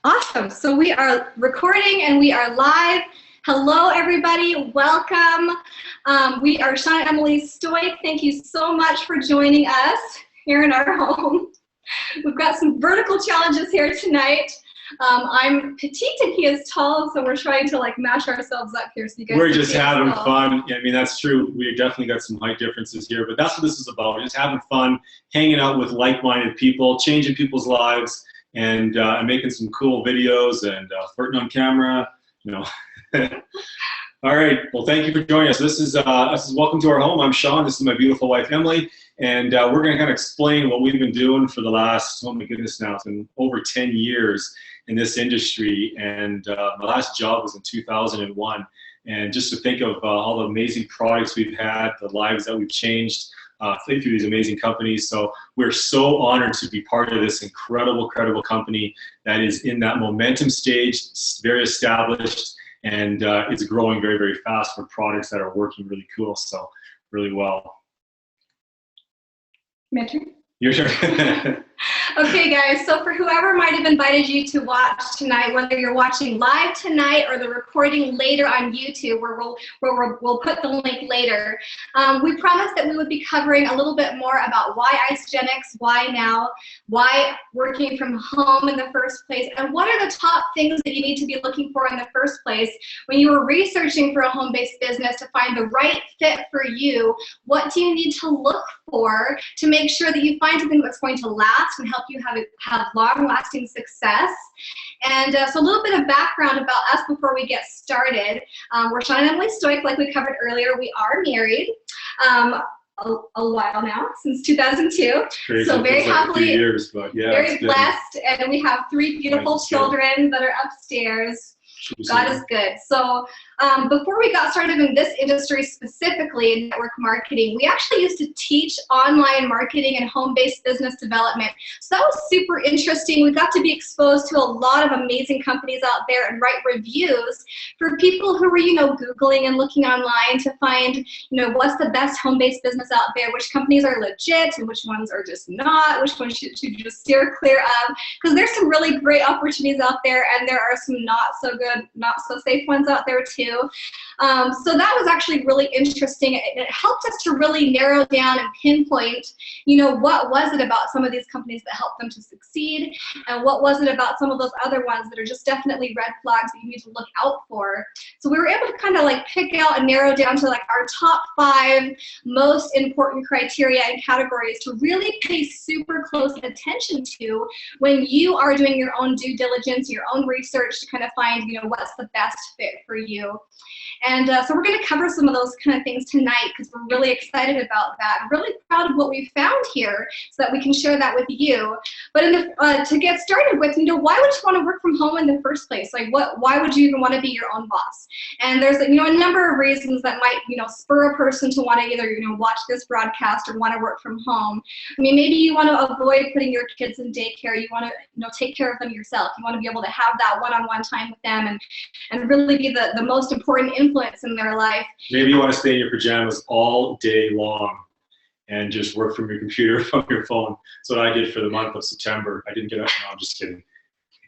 Awesome. So we are recording and we are live. Hello, everybody. Welcome. We are Shawn and Emily Stoik. Thank you so much for joining us here in our home. We've got some vertical challenges here tonight. I'm petite and he is tall, so we're trying to mash ourselves up here so you guys We're just having fun. I mean, that's true. We definitely got some height differences here, but that's what this is about. We're just having fun, hanging out with like-minded people, changing people's lives, and making some cool videos and flirting on camera, you know. All right. Well, thank you for joining us. This is welcome to our home. I'm Shawn. This is my beautiful wife, Emily. And we're going to kind of explain what we've been doing for the last, oh my goodness, now it's been over 10 years in this industry. And my last job was in 2001. And just to think of all the amazing products we've had, the lives that we've changed through these amazing companies. So we're so honored to be part of this incredible company that is in that momentum stage, very established, and it's growing very, very fast for products that are working really cool. So really well. My turn? Your turn. Okay, guys, so for whoever might have invited you to watch tonight, whether you're watching live tonight or the recording later on YouTube, where we'll put the link later, we promised that we would be covering a little bit more about why Isagenix, why now, why working from home in the first place, and what are the top things that you need to be looking for in the first place when you were researching for a home-based business to find the right fit for you. What do you need to look for to make sure that you find something that's going to last and help you have long-lasting success? And so a little bit of background about us before we get started. We're Shawn and Emily Stoik, like we covered earlier. We are married a while now, since 2002. Crazy. So very happily, years, but yeah, very blessed, and we have 3 beautiful children that are upstairs. God is good. So before we got started in this industry, specifically in network marketing, we actually used to teach online marketing and home-based business development. So that was super interesting. We got to be exposed to a lot of amazing companies out there and write reviews for people who were, Googling and looking online to find, what's the best home-based business out there, which companies are legit and which ones are just not, which ones should you just steer clear of, because there's some really great opportunities out there, and there are some not so good, not so safe ones out there too. So that was actually really interesting. It helped us to really narrow down and pinpoint, what was it about some of these companies that helped them to succeed, and what was it about some of those other ones that are just definitely red flags that you need to look out for. So we were able to kind of pick out and narrow down to our top 5 most important criteria and categories to really pay super close attention to when you are doing your own due diligence, your own research to kind of find, what's the best fit for you. And so we're going to cover some of those kind of things tonight because we're really excited about that. I'm really proud of what we found here so that we can share that with you. But to get started with, why would you want to work from home in the first place? Why would you even want to be your own boss? And there's a number of reasons that might spur a person to want to either watch this broadcast or want to work from home. I mean, maybe you want to avoid putting your kids in daycare. You want to take care of them yourself. You want to be able to have that one-on-one time with them and really be the most important influence in their life. Maybe you want to stay in your pajamas all day long and just work from your computer, from your phone. That's what I did for the month of September. I didn't get up. No, I'm just kidding.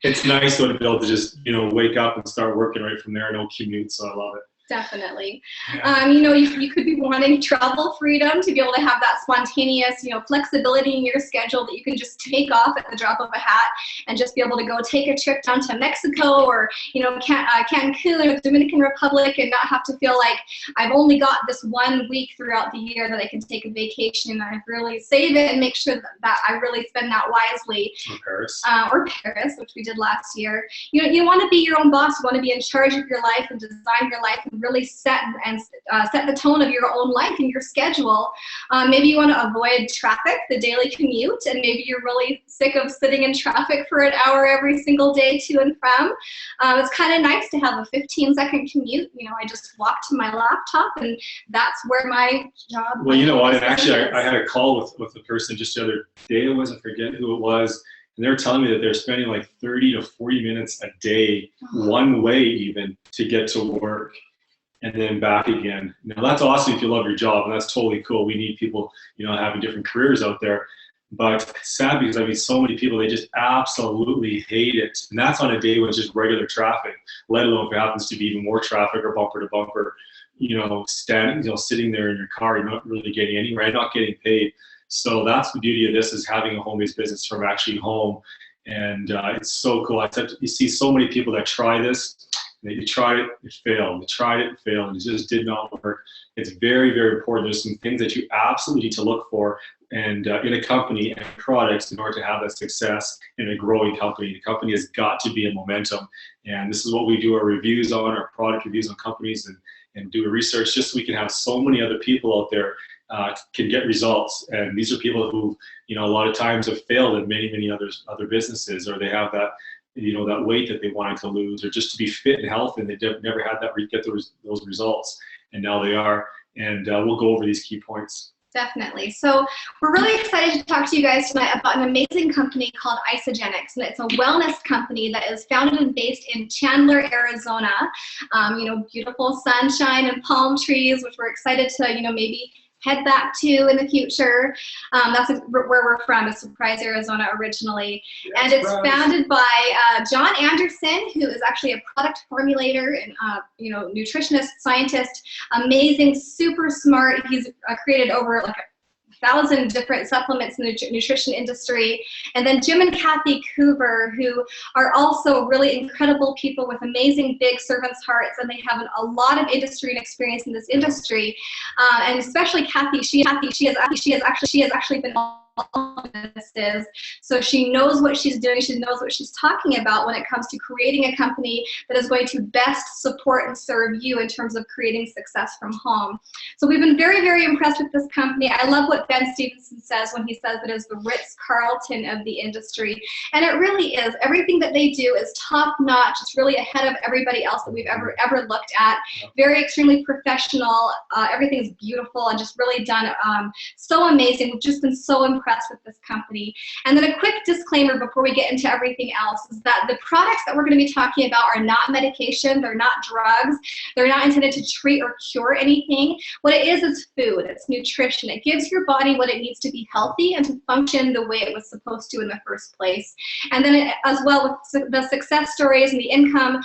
It's nice though to be able to just, wake up and start working right from there. No commute, so I love it. Definitely. Yeah. You could be wanting travel freedom to be able to have that spontaneous, flexibility in your schedule that you can just take off at the drop of a hat and just be able to go take a trip down to Mexico or, Cancun or the Dominican Republic and not have to feel like I've only got this 1 week throughout the year that I can take a vacation and I really save it and make sure that I really spend that wisely. Or Paris, which we did last year. You want to be your own boss. You want to be in charge of your life and design your life and really set the tone of your own life and your schedule. Maybe you want to avoid traffic, the daily commute, and maybe you're really sick of sitting in traffic for an hour every single day to and from. It's kind of nice to have a 15-second commute. I just walk to my laptop and that's where my job. Well, you know what? And actually, I had a call with a person just the other day. I forget who it was. And they were telling me that they're spending 30 to 40 minutes a day, one way even, to get to work and then back again. Now that's awesome if you love your job, and that's totally cool. We need people, having different careers out there. But it's sad because I mean, so many people, they just absolutely hate it. And that's on a day when it's just regular traffic, let alone if it happens to be even more traffic or bumper to bumper, standing, sitting there in your car, you're not really getting anywhere, and not getting paid. So that's the beauty of this, is having a home-based business from actually home. And it's so cool. You see so many people that try this, you tried it, it failed. You tried it, it failed, and it just did not work. It's very, very important. There's some things that you absolutely need to look for and in a company and products in order to have that success in a growing company. The company has got to be in momentum. And this is what we do our reviews on, our product reviews on companies, and do a research just so we can have so many other people out there can get results. And these are people who, a lot of times have failed in many, many other businesses, or they have that, that weight that they wanted to lose, or just to be fit and healthy, and they never had that get those results. And now they are. And we'll go over these key points. Definitely. So we're really excited to talk to you guys tonight about an amazing company called Isagenix, and it's a wellness company that is founded and based in Chandler, Arizona. Beautiful sunshine and palm trees, which we're excited to, maybe head back to in the future. That's where we're from, is Surprise, Arizona originally. Yeah, and it's founded by John Anderson, who is actually a product formulator and nutritionist, scientist, amazing, super smart. He's created over like 1,000 different supplements in the nutrition industry. And then Jim and Kathy Coover, who are also really incredible people with amazing big servants' hearts, and they have a lot of industry and experience in this industry. And especially Kathy, she has actually been businesses, so she knows what she's doing. She knows what she's talking about when it comes to creating a company that is going to best support and serve you in terms of creating success from home. So we've been very, very impressed with this company. I love what Ben Stevenson says when he says that it's the Ritz-Carlton of the industry, and it really is. Everything that they do is top notch. It's really ahead of everybody else that we've ever looked at. Very extremely professional. Everything's beautiful and just really done so amazing. We've just been so impressed with this company. And then a quick disclaimer before we get into everything else is that the products that we're going to be talking about are not medication, they're not drugs, they're not intended to treat or cure anything. What it is food, it's nutrition. It gives your body what it needs to be healthy and to function the way it was supposed to in the first place. And then as well with the success stories and the income,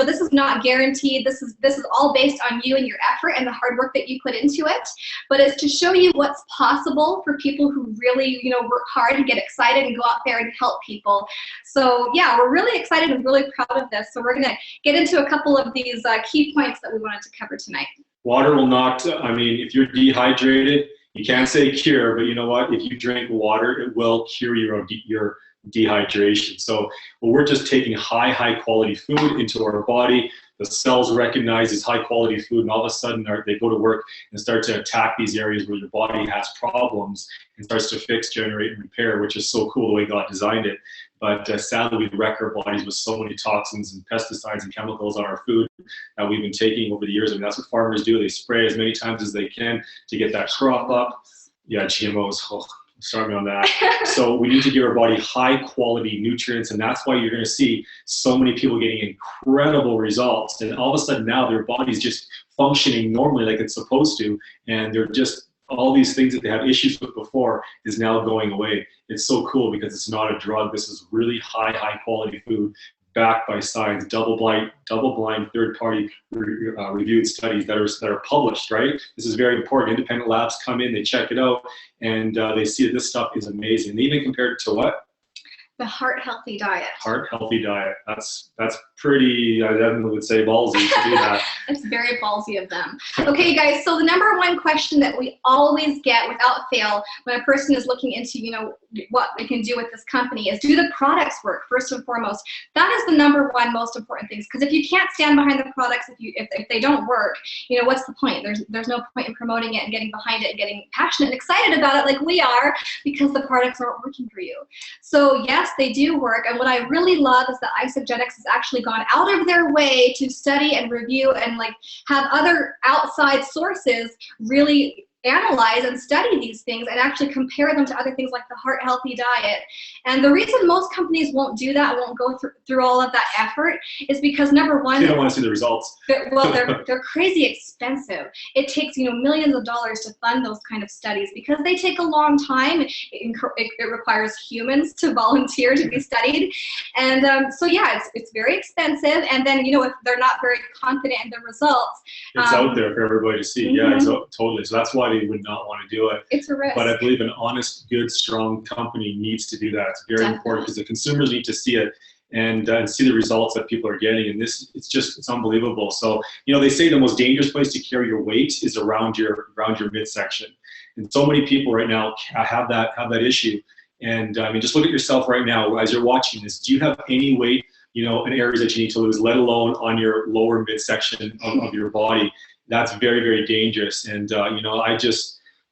this is not guaranteed. This is all based on you and your effort and the hard work that you put into it. But it's to show you what's possible for people who really, work hard and get excited and go out there and help people. So yeah, we're really excited and really proud of this. So we're going to get into a couple of these key points that we wanted to cover tonight. Water will not, if you're dehydrated, you can't say cure, but you know what? If you drink water, it will cure your dehydration. So we're just taking high quality food into our body. The cells recognize this high quality food, and all of a sudden they go to work and start to attack these areas where your body has problems and starts to fix, generate, and repair, which is so cool the way God designed it. But sadly, we wreck our bodies with so many toxins and pesticides and chemicals on our food that we've been taking over the years. That's what farmers do. They spray as many times as they can to get that crop up. Yeah, GMOs. Oh, start me on that. So we need to give our body high quality nutrients, and that's why you're going to see so many people getting incredible results. And all of a sudden now their body's just functioning normally like it's supposed to, and they're just, all these things that they had issues with before is now going away. It's so cool because it's not a drug. This is really high quality food, backed by science, double-blind, third-party reviewed studies that are published, right? This is very important. Independent labs come in, they check it out, and they see that this stuff is amazing. They even compared it to what? The Heart Healthy Diet. Heart Healthy Diet. That's pretty, I definitely would say, ballsy to do that. It's very ballsy of them. Okay, guys, so the number one question that we always get without fail when a person is looking into, what they can do with this company is, do the products work, first and foremost? That is the number one most important thing, because if you can't stand behind the products, if they don't work, what's the point? There's no point in promoting it and getting behind it and getting passionate and excited about it like we are, because the products aren't working for you. So yes, they do work, and what I really love is that Isagenix has actually gone out of their way to study and review and have other outside sources really analyze and study these things and actually compare them to other things like the heart healthy diet. And the reason most companies won't do that, won't go through all of that effort, is because number one, they don't want to see the results. They're crazy expensive. It takes, you know, millions of dollars to fund those kind of studies because they take a long time. It requires humans to volunteer to be studied. And so yeah, it's very expensive. And then, you know, if they're not very confident in the results, it's out there for everybody to see. Yeah, totally. So that's why they would not want to do it. It's a risk. But I believe an honest, good, strong company needs to do that. It's very important because the consumers need to see it and see the results that people are getting. And it's unbelievable. So, you know, they say the most dangerous place to carry your weight is around your midsection. And so many people right now have that issue. And I mean, just look at yourself right now as you're watching this. Do you have any weight, you know, in areas that you need to lose, let alone on your lower midsection of your body? That's very, very dangerous. And, you know,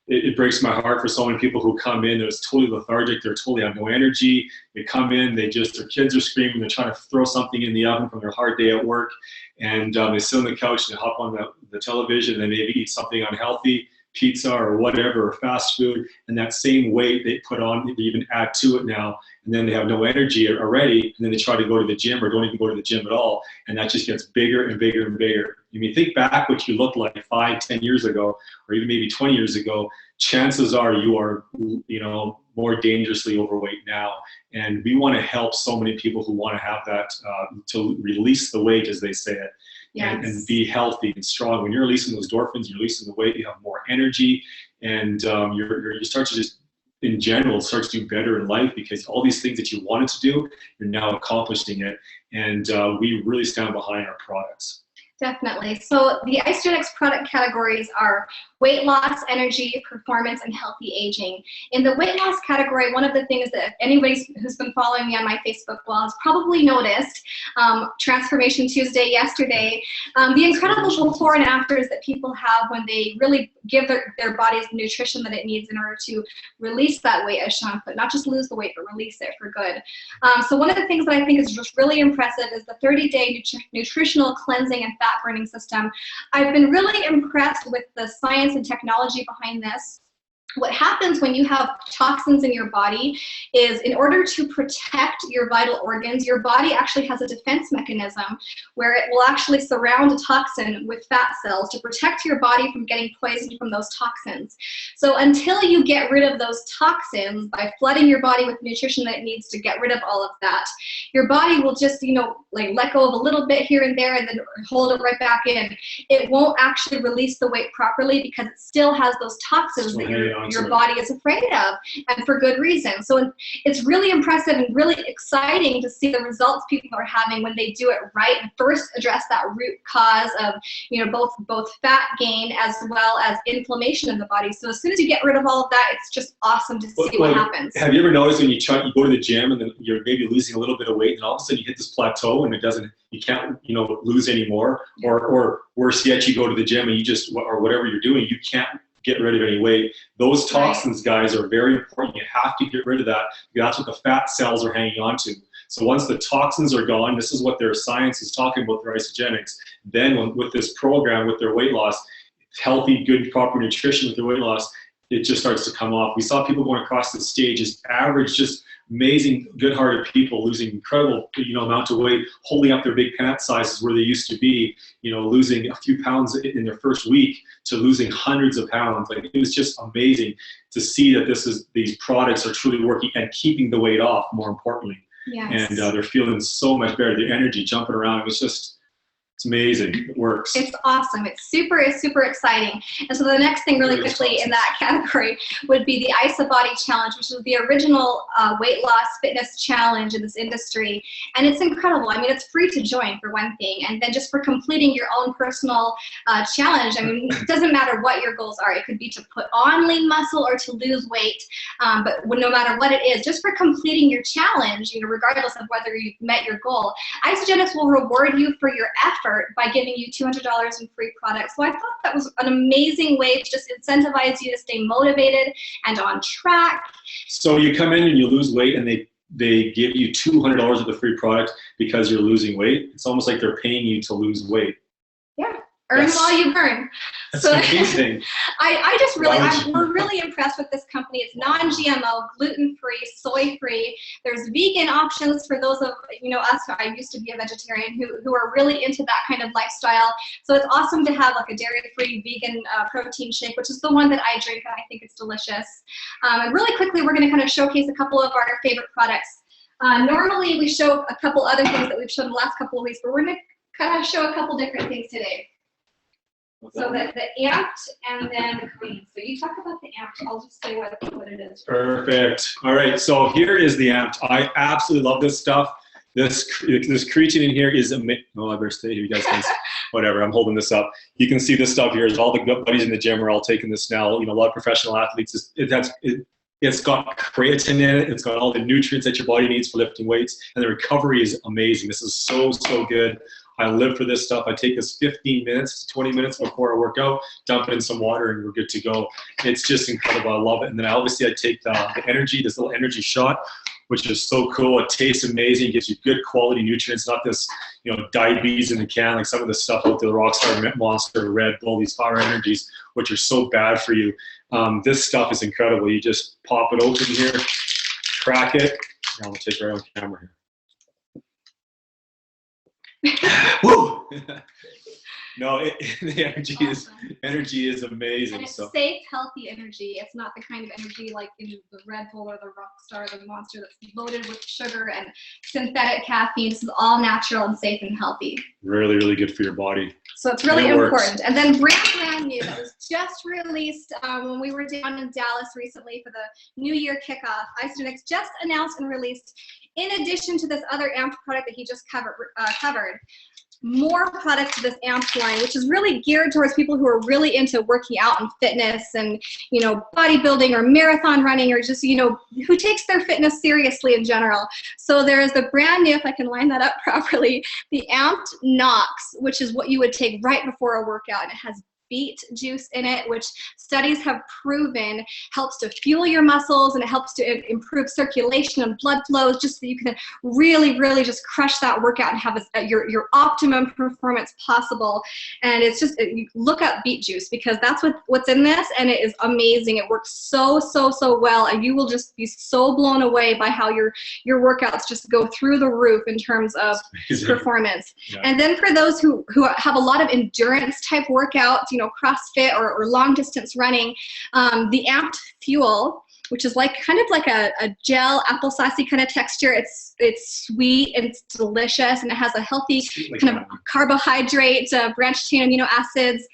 it breaks my heart for so many people who come in, they're totally lethargic, they're totally have no energy. They come in, their kids are screaming, they're trying to throw something in the oven from their hard day at work. And they sit on the couch and they hop on the television and they maybe eat something unhealthy, pizza or whatever, or fast food, and that same weight they put on, they even add to it now, and then they have no energy already, and then they try to go to the gym or don't even go to the gym at all, and that just gets bigger and bigger and bigger. I mean, think back what you looked like 5, 10 years ago, or even maybe 20 years ago, chances are you are, you know, more dangerously overweight now. And we want to help so many people who want to have that, to release the weight, as they say it. Yes. And be healthy and strong. When you're releasing those endorphins, you're releasing the weight, you have more energy, and you start to just, in general, start to do better in life because all these things that you wanted to do, you're now accomplishing it. And we really stand behind our products. Definitely. So the Isagenix product categories are weight loss, energy, performance, and healthy aging. In the weight loss category, one of the things that anybody who's been following me on my Facebook wall has probably noticed, Transformation Tuesday yesterday, the incredible before and afters that people have when they really give their bodies the nutrition that it needs in order to release that weight, as Shawn put, not just lose the weight, but release it for good. So one of the things that I think is just really impressive is the 30-day nutritional cleansing and fat burning system. I've been really impressed with the science and technology behind this. What happens when you have toxins in your body is, in order to protect your vital organs, your body actually has a defense mechanism where it will actually surround a toxin with fat cells to protect your body from getting poisoned from those toxins. So until you get rid of those toxins by flooding your body with nutrition that it needs to get rid of all of that, your body will just, you know, like let go of a little bit here and there and then hold it right back in. It won't actually release the weight properly because it still has those toxins that your body is afraid of, and for good reason. So it's really impressive and really exciting to see the results people are having when they do it right and first address that root cause of, you know, both fat gain as well as inflammation in the body. So as soon as you get rid of all of that, it's just awesome to see what happens. Have you ever noticed when you go to the gym and then you're maybe losing a little bit of weight, and all of a sudden you hit this plateau and you can't, you know, lose any more, or worse yet, you go to the gym and you just, or whatever you're doing, you can't get rid of any weight. Those toxins, guys, are very important. You have to get rid of that. That's what the fat cells are hanging on to. So once the toxins are gone, this is what their science is talking about, their Isagenix. Then with this program, with their weight loss, healthy, good, proper nutrition with their weight loss, it just starts to come off. We saw people going across the stage, just average, just amazing, good-hearted people losing incredible, you know, amount of weight, holding up their big pant sizes where they used to be, you know, losing a few pounds in their first week to losing hundreds of pounds. Like, it was just amazing to see that these products are truly working and keeping the weight off, more importantly. Yes. And they're feeling so much better. The energy jumping around, it was just, it's amazing. It works. It's awesome. It's super exciting. And so the next thing really quickly in that category would be the IsaBody Challenge, which is the original weight loss fitness challenge in this industry. And it's incredible. I mean, it's free to join, for one thing. And then just for completing your own personal challenge, I mean, it doesn't matter what your goals are. It could be to put on lean muscle or to lose weight. But no matter what it is, just for completing your challenge, you know, regardless of whether you've met your goal, Isagenix will reward you for your effort by giving you $200 in free products. So I thought that was an amazing way to just incentivize you to stay motivated and on track. So you come in and you lose weight and they give you $200 of the free product because you're losing weight. It's almost like they're paying you to lose weight. Yeah. Earn while you burn. That's So amazing. I just really, Why would you- we're really impressed with this company. It's non-GMO, gluten-free, soy-free. There's vegan options for those of, you know, us, I used to be a vegetarian, who are really into that kind of lifestyle. So it's awesome to have like a dairy-free vegan protein shake, which is the one that I drink, and I think it's delicious. And really quickly, we're gonna kind of showcase a couple of our favorite products. Normally we show a couple other things that we've shown the last couple of weeks, but we're gonna kind of show a couple different things today. So the amped and then the green. So you talk about the amped. I'll just say what it is. Perfect. All right, so here is the amped. I absolutely love this stuff. This creatine in here is amazing. Oh, I better stay here. You guys can, whatever, I'm holding this up. You can see this stuff here. All the good buddies in the gym are all taking this now. You know, a lot of professional athletes, it's got creatine in it. It's got all the nutrients that your body needs for lifting weights, and the recovery is amazing. This is so, so good. I live for this stuff. I take this 15 minutes, 20 minutes before I work out, dump it in some water, and we're good to go. It's just incredible. I love it. And then obviously I take the energy, this little energy shot, which is so cool. It tastes amazing. It gives you good quality nutrients, not this, you know, diabetes in the can, like some of the stuff out there, the Rockstar, Monster, Red Bull, these power energies, which are so bad for you. This stuff is incredible. You just pop it open here, crack it. Now I'll take it right on camera here. Woo! No, the energy is amazing. And it's so safe, healthy energy. It's not the kind of energy like in the Red Bull or the Rockstar or the Monster that's loaded with sugar and synthetic caffeine. This is all natural and safe and healthy. really, really good for your body. So it's really important. Works. And then brand new that was just released when we were down in Dallas recently for the New Year kickoff. Isagenix just announced and released, in addition to this other amped product that he just covered, more products to this amped line, which is really geared towards people who are really into working out and fitness and, you know, bodybuilding or marathon running, or just, you know, who takes their fitness seriously in general. So there's the brand new, if I can line that up properly, the amped Nox, which is what you would take right before a workout, and it has beet juice in it, which studies have proven helps to fuel your muscles, and it helps to improve circulation and blood flows, just so you can really, really just crush that workout and have your optimum performance possible. And it's just, you look up beet juice, because that's what's in this, and it is amazing. It works so, so, so well, and you will just be so blown away by how your workouts just go through the roof in terms of performance. Yeah. And then for those who have a lot of endurance type workouts, you know, CrossFit or long distance running, the amped fuel, which is like kind of like a gel apple saucy kind of texture. It's sweet and it's delicious, and it has a healthy kind of carbohydrate, branched chain amino acids,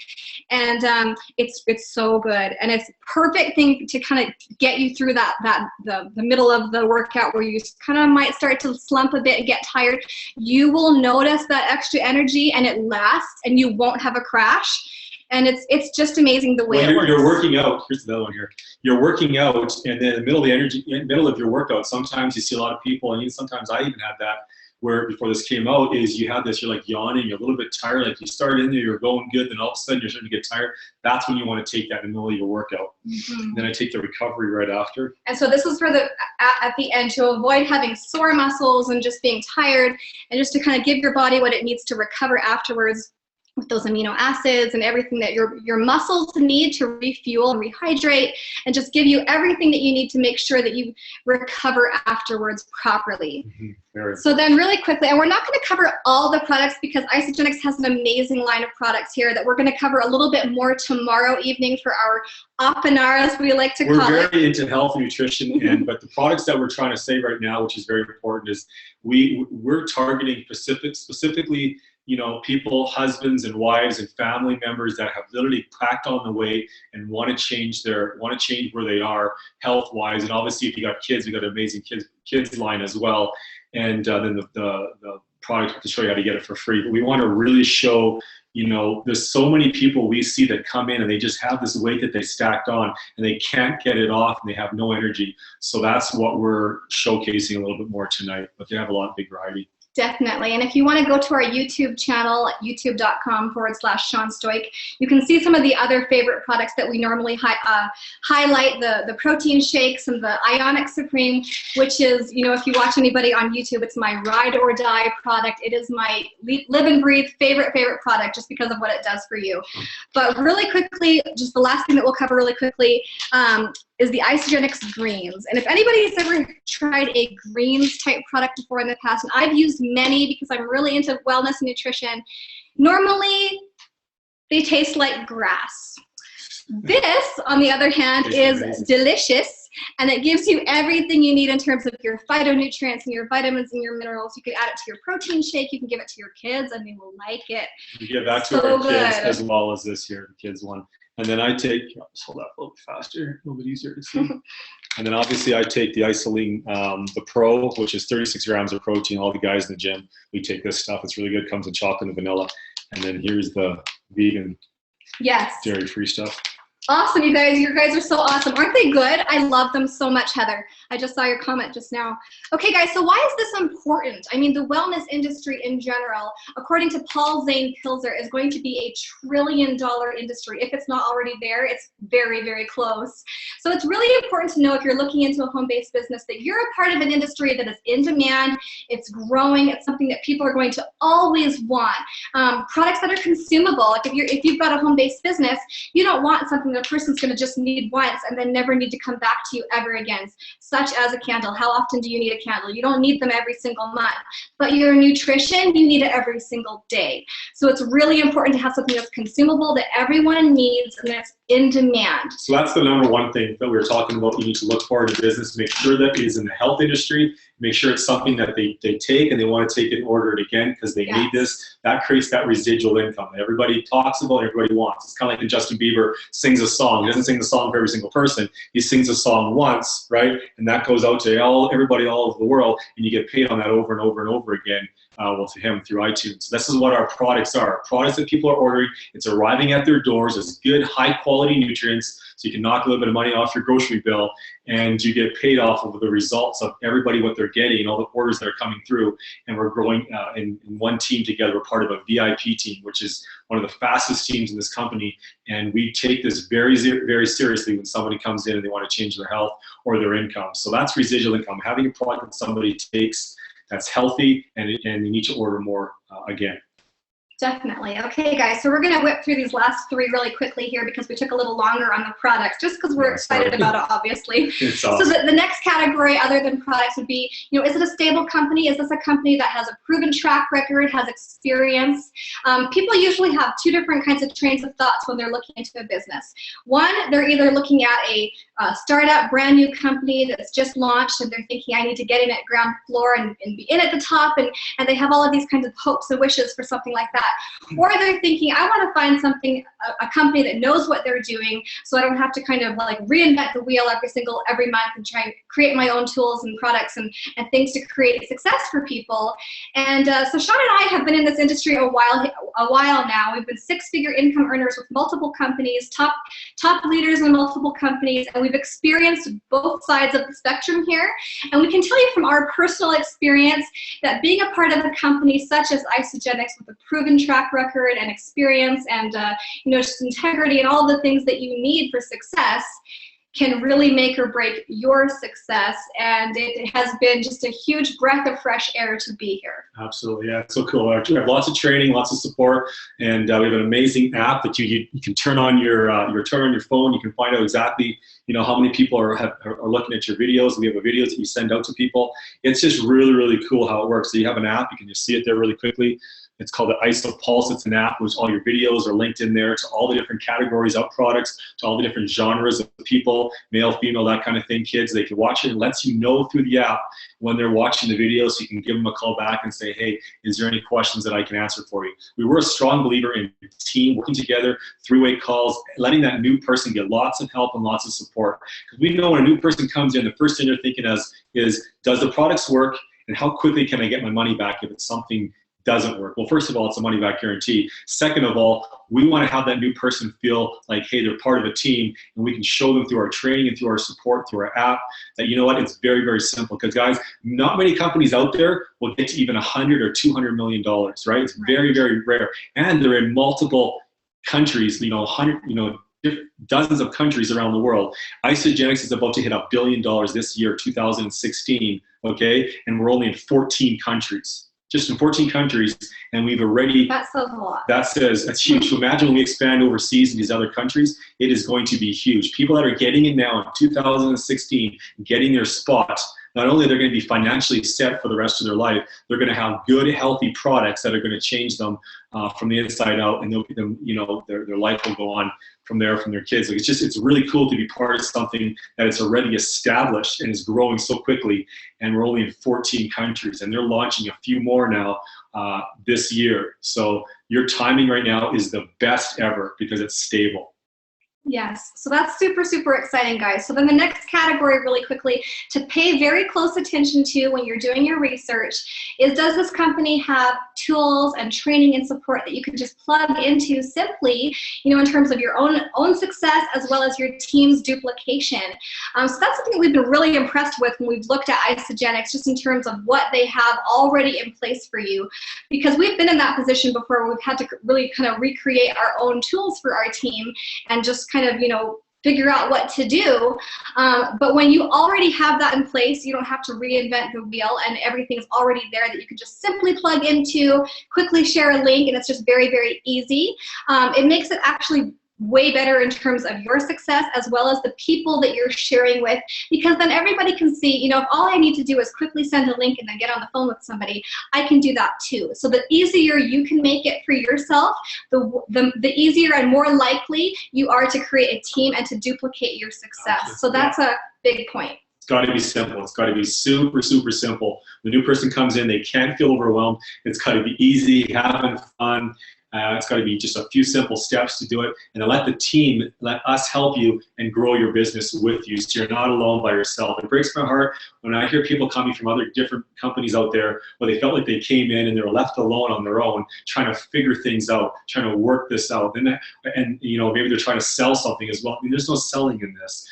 and it's so good. And it's perfect thing to kind of get you through the middle of the workout where you kind of might start to slump a bit and get tired. You will notice that extra energy, and it lasts, and you won't have a crash. And it's just amazing the way it works. You're working out. Here's the other one here. You're working out, and then in the middle of your workout, sometimes you see a lot of people, and even sometimes I even had that, where before this came out, is you have this, you're like yawning, you're a little bit tired, like you started in there, you're going good, then all of a sudden you're starting to get tired. That's when you want to take that in the middle of your workout. Mm-hmm. Then I take the recovery right after. And so this is for at the end, to avoid having sore muscles and just being tired, and just to kind of give your body what it needs to recover afterwards, with those amino acids and everything that your muscles need to refuel and rehydrate, and just give you everything that you need to make sure that you recover afterwards properly. Mm-hmm. So then really quickly, and we're not going to cover all the products because Isagenix has an amazing line of products here that we're going to cover a little bit more tomorrow evening for our Apinar, as we like to call it. We're very into health and nutrition, but the products that we're trying to say right now, which is very important, is we're targeting specifically, you know, people, husbands and wives and family members that have literally packed on the weight and want to change where they are health-wise. And obviously, if you got kids, we got an amazing kids line as well. And then the product to show you how to get it for free. But we want to really show, you know, there's so many people we see that come in and they just have this weight that they stacked on and they can't get it off and they have no energy. So that's what we're showcasing a little bit more tonight. But they have a lot of big variety. Definitely. And if you want to go to our YouTube channel at youtube.com/Shawn Stoik, you can see some of the other favorite products that we normally highlight, the protein shakes and the Ionic Supreme, which is, you know, if you watch anybody on YouTube, it's my ride or die product. It is my live and breathe favorite product just because of what it does for you. But really quickly, just the last thing that we'll cover really quickly, is the Isagenix greens. And if anybody has ever tried a greens type product before in the past, and I've used many because I'm really into wellness and nutrition, normally they taste like grass. This, on the other hand, is delicious, and it gives you everything you need in terms of your phytonutrients and your vitamins and your minerals. You can add it to your protein shake, you can give it to your kids, and they will like it. You give that to our kids as well as this here, the kids one. And then I take, I'll just hold that a little bit faster, a little bit easier to see. And then obviously I take the Isoline, the Pro, which is 36 grams of protein. All the guys in the gym, we take this stuff. It's really good. Comes in chocolate and vanilla. And then here's the vegan, dairy-free stuff. Awesome, you guys. You guys are so awesome. Aren't they good? I love them so much, Heather. I just saw your comment just now. Okay, guys, so why is this important? I mean, the wellness industry in general, according to Paul Zane Pilzer, is going to be a $1 trillion industry. If it's not already there, it's very, very close. So it's really important to know, if you're looking into a home-based business, that you're a part of an industry that is in demand, it's growing, it's something that people are going to always want. Products that are consumable. Like if you've got a home-based business, you don't want something that a person's going to just need once and then never need to come back to you ever again, such as a candle. How often do you need a candle? You don't need them every single month. But your nutrition, you need it every single day. So it's really important to have something that's consumable, that everyone needs, and that's in demand. So that's the number one thing that we were talking about. You need to look for in a business, make sure that it is in the health industry, make sure it's something that they take and they want to take it and order it again because they need this. That creates that residual income that everybody talks about, everybody wants. It's kind of like when Justin Bieber sings a song. He doesn't sing the song for every single person. He sings a song once, right? And that goes out to everybody all over the world, and you get paid on that over and over and over again. Well, to him through iTunes. So this is what our products are. Products that people are ordering. It's arriving at their doors. It's good, high quality nutrients, so you can knock a little bit of money off your grocery bill, and you get paid off of the results of everybody, what they're getting, and all the orders that are coming through. And we're growing in one team together. We're part of a VIP team, which is one of the fastest teams in this company. And we take this very, very seriously when somebody comes in and they want to change their health or their income. So that's residual income. Having a product that somebody takes that's healthy, and you need to order more again. Definitely. Okay, guys, so we're going to whip through these last three really quickly here because we took a little longer on the products, just because we're excited about it, obviously. It's awesome. So the next category, other than products, would be, is it a stable company? Is this a company that has a proven track record, has experience? People usually have two different kinds of trains of thoughts when they're looking into a business. One, they're either looking at a startup, brand new company that's just launched, and they're thinking, I need to get in at ground floor and be in at the top, and they have all of these kinds of hopes and wishes for something like that. Or they're thinking, I want to find something, a company that knows what they're doing, so I don't have to kind of like reinvent the wheel every month and try and create my own tools and products and things to create success for people. And so Shawn and I have been in this industry a while now. We've been six-figure income earners with multiple companies, top leaders in multiple companies, and we've experienced both sides of the spectrum here. And we can tell you from our personal experience that being a part of a company such as Isagenix, with a proven track record and experience and just integrity and all the things that you need for success, can really make or break your success. And it has been just a huge breath of fresh air to be here. Absolutely, yeah, it's so cool. We have lots of training, lots of support, and we have an amazing app that you can turn on your phone. You can find out exactly how many people are looking at your videos. We have a videos that you send out to people. It's just really, really cool how it works. So you have an app, you can just see it there really quickly. It's called the IsoPulse. It's an app which all your videos are linked in there to all the different categories of products, to all the different genres of people, male, female, that kind of thing. Kids, they can watch it. It lets you know through the app when they're watching the video, so you can give them a call back and say, hey, is there any questions that I can answer for you? We were a strong believer in team, working together, three-way calls, letting that new person get lots of help and lots of support. Because we know when a new person comes in, the first thing they're thinking is, does the products work, and how quickly can I get my money back if it's something doesn't work? Well, first of all, it's a money back guarantee. Second of all, we want to have that new person feel like, hey, they're part of a team, and we can show them through our training and through our support, through our app, that, you know what, it's very, very simple. Because guys, not many companies out there will get to even $100 or $200 million, right? It's very, very rare. And they're in multiple countries, dozens of countries around the world. Isagenix is about to hit $1 billion this year, 2016, okay? And we're only in 14 countries. Just in 14 countries, and we've already... That says a lot. That's huge. So imagine when we expand overseas in these other countries, it is going to be huge. People that are getting in now in 2016, getting their spot, not only they're going to be financially set for the rest of their life, they're going to have good, healthy products that are going to change them from the inside out, and their life will go on from there, from their kids. Like, it's really cool to be part of something that is already established and is growing so quickly. And we're only in 14 countries, and they're launching a few more now this year. So your timing right now is the best ever because it's stable. Yes, so that's super, super exciting, guys. So then the next category, really quickly, to pay very close attention to when you're doing your research is, does this company have tools and training and support that you can just plug into simply, in terms of your own success as well as your team's duplication. So that's something that we've been really impressed with when we've looked at Isagenix, just in terms of what they have already in place for you. Because we've been in that position before where we've had to really kind of recreate our own tools for our team and just kind of, figure out what to do. But when you already have that in place, you don't have to reinvent the wheel, and everything is already there that you can just simply plug into, quickly share a link, and it's just very, very easy. It makes it actually way better in terms of your success as well as the people that you're sharing with, because then everybody can see, if all I need to do is quickly send a link and then get on the phone with somebody, I can do that too. So the easier you can make it for yourself, the easier and more likely you are to create a team and to duplicate your success. So that's a big point. It's got to be simple. It's got to be super, super simple. The new person comes in, they can't feel overwhelmed. It's got to be easy, having fun. It's got to be just a few simple steps to do it, and then let us help you and grow your business with you, so you're not alone by yourself. It breaks my heart when I hear people coming from other different companies out there where they felt like they came in and they were left alone on their own, trying to figure things out, trying to work this out, and maybe they're trying to sell something as well. I mean, there's no selling in this.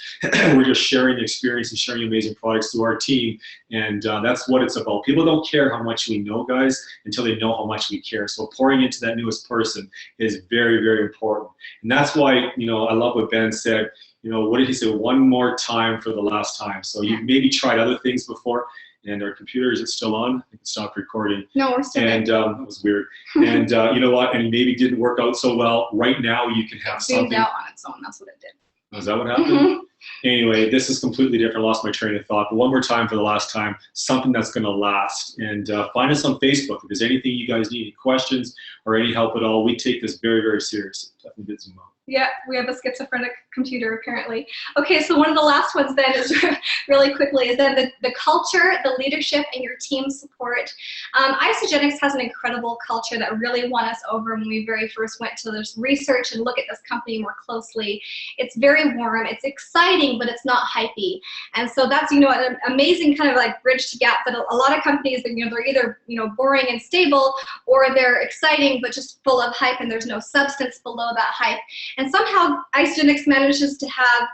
We're just sharing the experience and sharing amazing products to our team, and that's what it's about. People don't care how much we know, guys, until they know how much we care. So pouring into that newest person is very, very important. And that's why, I love what Ben said, what did he say? One more time for the last time. So you maybe tried other things before, and our computer, is it still on? I think it stopped recording. No, we're still And that was weird. And you know what? And maybe didn't work out so well. Right now you can have something. It out on its own. That's what it did. Oh, is that what happened? Anyway, this is completely different. I lost my train of thought. But one more time for the last time, something that's going to last. And find us on Facebook. If there's anything you guys need, any questions or any help at all, we take this very, very seriously. Definitely did zoom out. Yeah, we have a schizophrenic computer apparently. Okay, so one of the last ones then is really quickly is then the culture, the leadership, and your team support. Isagenix has an incredible culture that really won us over when we very first went to this research and look at this company more closely. It's very warm, it's exciting, but it's not hypey. And so that's, an amazing kind of like bridge to gap that a lot of companies, they're either, boring and stable, or they're exciting, but just full of hype, and there's no substance below that hype. And somehow Isagenix manages to have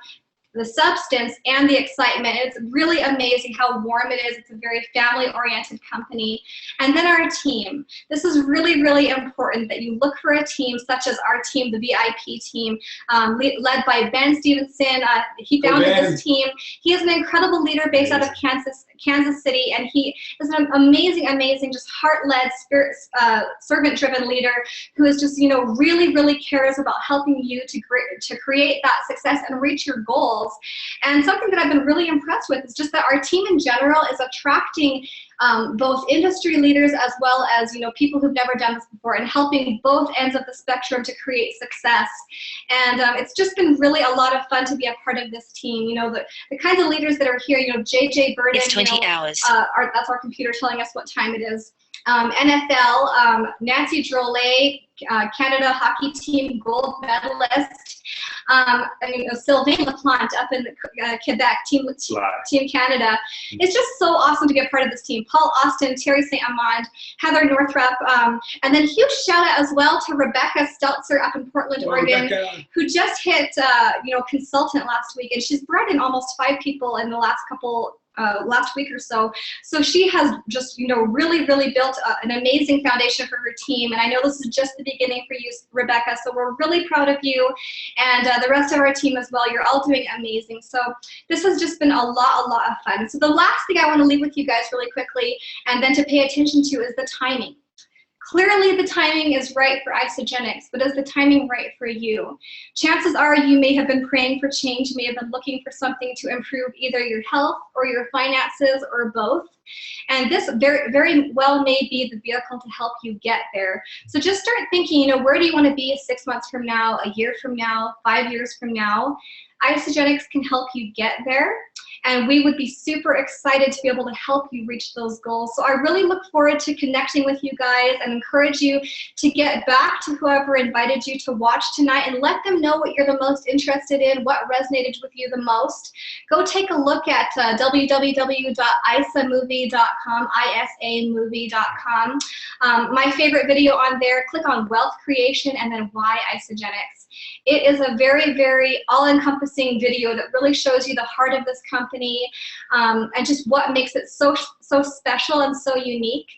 the substance and the excitement. It's really amazing how warm it is. It's a very family-oriented company. And then our team. This is really, really important that you look for a team such as our team, the VIP team, led by Ben Stevenson. He founded this team. He is an incredible leader based out of Kansas City, and he is an amazing, amazing, just heart-led, servant-driven leader who is just, really, really cares about helping you to create that success and reach your goals. And something that I've been really impressed with is just that our team in general is attracting both industry leaders as well as people who've never done this before, and helping both ends of the spectrum to create success. And it's just been really a lot of fun to be a part of this team. The kinds of leaders that are here, JJ Burden, it's 20 hours. That's our computer telling us what time it is. NFL, Nancy Drolet, Canada hockey team gold medalist. Sylvain Laplante up in Quebec, Team Canada. It's just so awesome to be a part of this team. Paul Austin, Terry St. Amand, Heather Northrup, and then huge shout out as well to Rebecca Steltzer up in Portland, Oregon, who just hit consultant last week, and she's brought in almost 5 people in the last week or so. So she has just, really built an amazing foundation for her team. And I know this is just the beginning for you, Rebecca. So we're really proud of you and the rest of our team as well. You're all doing amazing. So this has just been a lot of fun. So the last thing I want to leave with you guys really quickly and then to pay attention to is the timing. Clearly the timing is right for Isagenix, but is the timing right for you? Chances are you may have been praying for change, you may have been looking for something to improve either your health or your finances or both. And this very, very well may be the vehicle to help you get there. So just start thinking, where do you want to be 6 months from now, a year from now, 5 years from now? Isagenix can help you get there. And we would be super excited to be able to help you reach those goals. So I really look forward to connecting with you guys and encourage you to get back to whoever invited you to watch tonight and let them know what you're the most interested in, what resonated with you the most. Go take a look at www.isamovie.com, isamovie.com. My favorite video on there, click on Wealth Creation and then Why Isagenix. It is a very, very all-encompassing video that really shows you the heart of this company and just what makes it so special and so unique.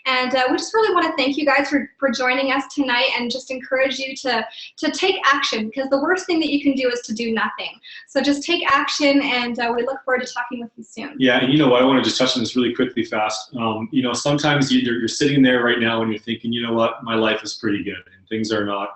And we just really want to thank you guys for joining us tonight and just encourage you to take action, because the worst thing that you can do is to do nothing. So just take action, and we look forward to talking with you soon. Yeah, and I want to just touch on this really quickly fast. Sometimes you're sitting there right now and you're thinking, my life is pretty good and things are not,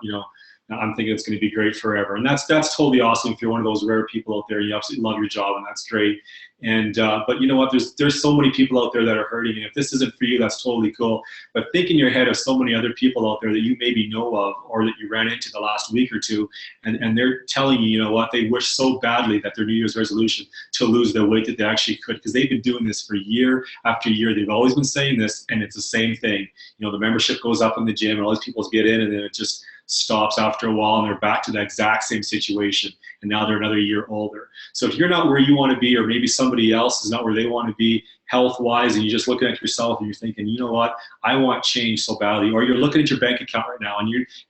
I'm thinking it's going to be great forever. And that's totally awesome if you're one of those rare people out there. You absolutely love your job, and that's great. And but you know what? There's so many people out there that are hurting. And if this isn't for you, that's totally cool. But think in your head of so many other people out there that you maybe know of or that you ran into the last week or two, and they're telling you, what, they wish so badly that their New Year's resolution to lose the weight that they actually could, because they've been doing this for year after year. They've always been saying this, and it's the same thing. The membership goes up in the gym, and all these people get in, and then it just stops after a while, and they're back to the exact same situation, and now they're another year older. So if you're not where you want to be, or maybe somebody else is not where they want to be health-wise, and you're just looking at yourself and you're thinking, what, I want change so badly, or you're looking at your bank account right now and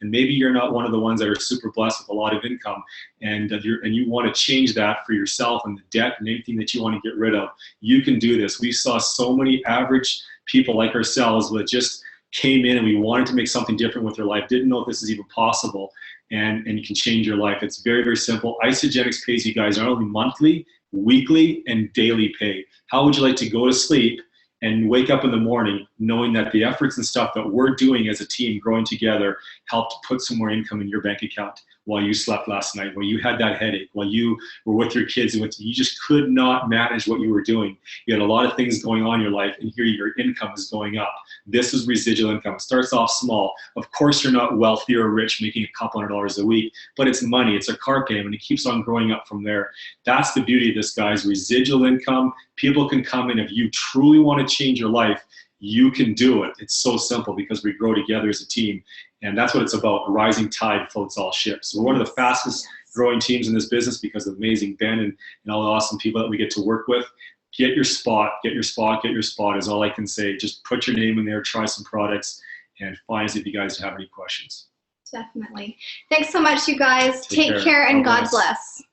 maybe you're not one of the ones that are super blessed with a lot of income, and you want to change that for yourself and the debt and anything that you want to get rid of, you can do this. We saw so many average people like ourselves that just came in and we wanted to make something different with their life, didn't know if this is even possible, and you can change your life. It's very, very simple. Isagenix pays you guys not only monthly, weekly, and daily pay. How would you like to go to sleep and wake up in the morning knowing that the efforts and stuff that we're doing as a team growing together helped put some more income in your bank account while you slept last night, while you had that headache, while you were with your kids, and you just could not manage what you were doing. You had a lot of things going on in your life, and here your income is going up. This is residual income. It starts off small. Of course, you're not wealthy or rich making a couple $100 a week, but it's money. It's a car payment. It keeps on growing up from there. That's the beauty of this, guys. Residual income. People can come in. If you truly want to change your life, you can do it. It's so simple because we grow together as a team. And that's what it's about. A rising tide floats all ships. So we're one of the fastest growing teams in this business because of amazing Ben and all the awesome people that we get to work with. Get your spot, get your spot, get your spot is all I can say. Just put your name in there, try some products, and find us if you guys have any questions. Definitely. Thanks so much, you guys. Take care and God bless.